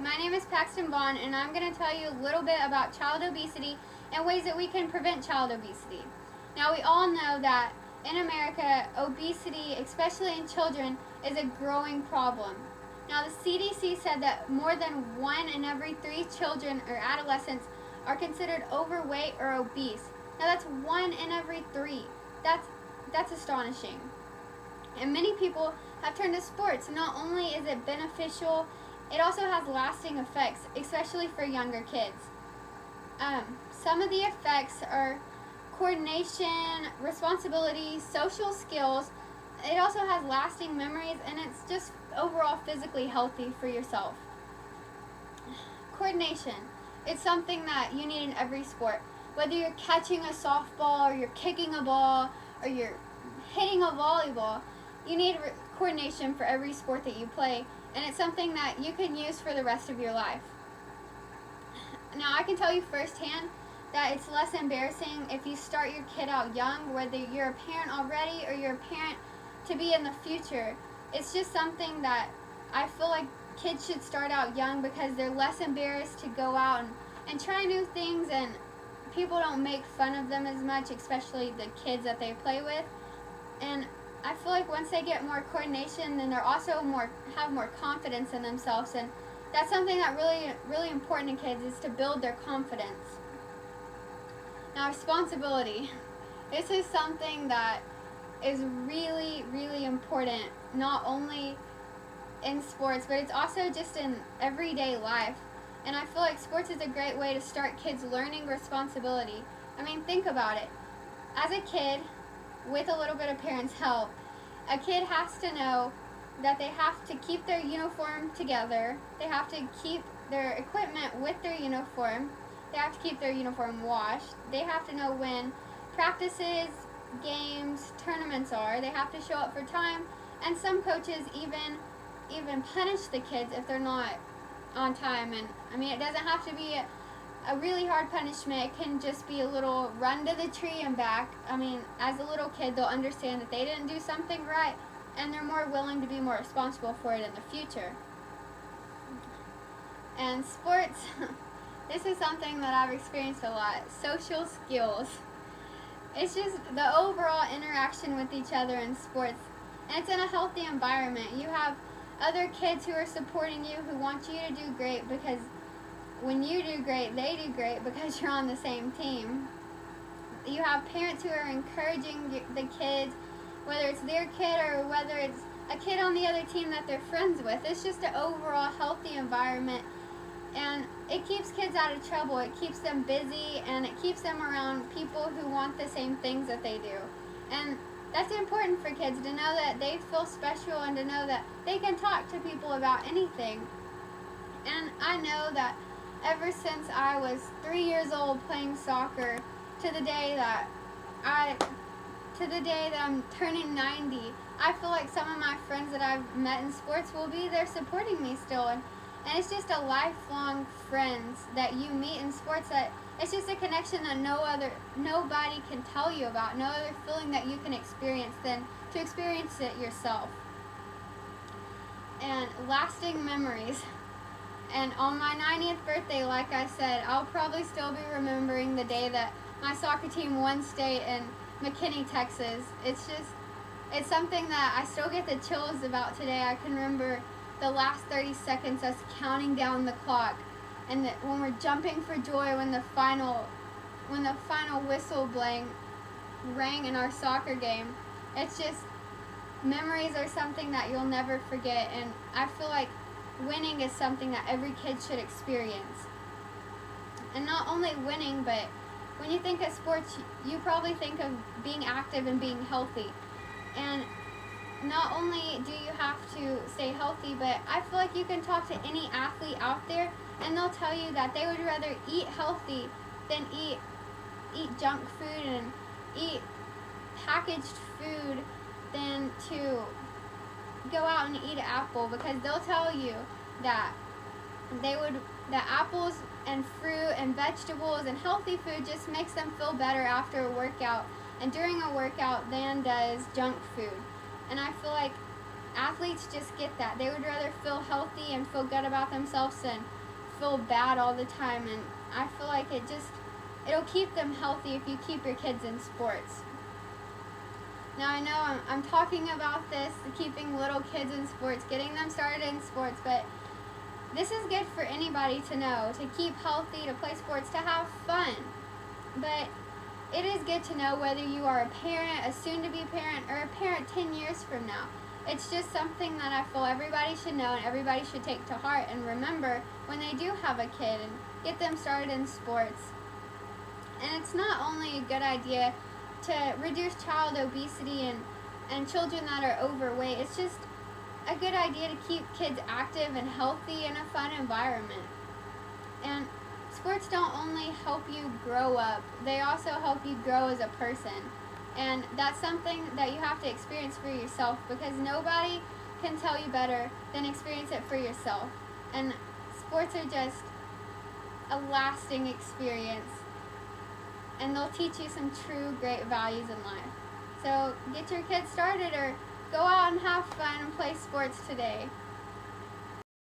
My name is Paxton Bond, and I'm going to tell you a little bit about child obesity and ways that we can prevent child obesity. Now, we all know that in America, obesity, especially in children, is a growing problem. Now, the CDC said that more than 1 in every 3 children or adolescents are considered overweight or obese. Now, that's 1 in every 3. That's astonishing. And many people have turned to sports. Not only is it beneficial, it also has lasting effects, especially for younger kids. Some of the effects are coordination, responsibility, social skills. It also has lasting memories, and it's just overall physically healthy for yourself. Coordination. It's something that you need in every sport. Whether you're catching a softball, or you're kicking a ball, or you're hitting a volleyball, you need coordination for every sport that you play, and it's something that you can use for the rest of your life. Now, I can tell you firsthand that it's less embarrassing if you start your kid out young, whether you're a parent already or you're a parent to be in the future. It's just something that I feel like kids should start out young because they're less embarrassed to go out and try new things, and people don't make fun of them as much, especially the kids that they play with. And I feel like once they get more coordination, then they're also have more confidence in themselves, and that's something that really important in kids, is to build their confidence. Now, responsibility. This is something that is really important, not only in sports, but it's also just in everyday life. And I feel like sports is a great way to start kids learning responsibility. I mean, think about it. As a kid, with a little bit of parents' help, a kid has to know that they have to keep their uniform together, they have to keep their equipment with their uniform, they have to keep their uniform washed, they have to know when practices, games, tournaments are, they have to show up for time, and some coaches even punish the kids if they're not on time. And I mean, it doesn't have to be a really hard punishment. It can just be a little run to the tree and back. I mean, as a little kid, they'll understand that they didn't do something right, and they're more willing to be more responsible for it in the future. And sports, this is something that I've experienced a lot. Social skills. It's just the overall interaction with each other in sports, and it's in a healthy environment. You have other kids who are supporting you, who want you to do great, because when you do great, they do great because you're on the same team. You have parents who are encouraging the kids, whether it's their kid or whether it's a kid on the other team that they're friends with. It's just an overall healthy environment, and it keeps kids out of trouble. It keeps them busy, and it keeps them around people who want the same things that they do. And that's important for kids, to know that they feel special and to know that they can talk to people about anything. And I know that ever since I was 3 years old playing soccer to the day that I'm turning 90, I feel like some of my friends that I've met in sports will be there supporting me still. And it's just a lifelong friends that you meet in sports, that it's just a connection that nobody can tell you about, no other feeling that you can experience than to experience it yourself. And lasting memories. And on my 90th birthday, like I said, I'll probably still be remembering the day that my soccer team won state in McKinney, Texas. It's something that I still get the chills about today. I can remember the last 30 seconds, us counting down the clock, and when we're jumping for joy when the final whistle rang in our soccer game. It's just, memories are something that you'll never forget, and I feel like winning is something that every kid should experience. And not only winning, but when you think of sports, you probably think of being active and being healthy. And not only do you have to stay healthy, but I feel like you can talk to any athlete out there, and they'll tell you that they would rather eat healthy than eat junk food and eat packaged food than to go out and eat an apple, because they'll tell you that apples and fruit and vegetables and healthy food just makes them feel better after a workout and during a workout than does junk food. And I feel like athletes just get that. They would rather feel healthy and feel good about themselves than feel bad all the time. And I feel like it'll keep them healthy if you keep your kids in sports. Now I know I'm talking about this, keeping little kids in sports, getting them started in sports, but this is good for anybody to know, to keep healthy, to play sports, to have fun. But it is good to know whether you are a parent, a soon-to-be parent, or a parent 10 years from now. It's just something that I feel everybody should know and everybody should take to heart and remember when they do have a kid and get them started in sports. And it's not only a good idea to reduce child obesity and children that are overweight, it's just a good idea to keep kids active and healthy in a fun environment. And sports don't only help you grow up, they also help you grow as a person. And that's something that you have to experience for yourself, because nobody can tell you better than experience it for yourself. And sports are just a lasting experience, and they'll teach you some true great values in life. So get your kids started, or go out and have fun and play sports today.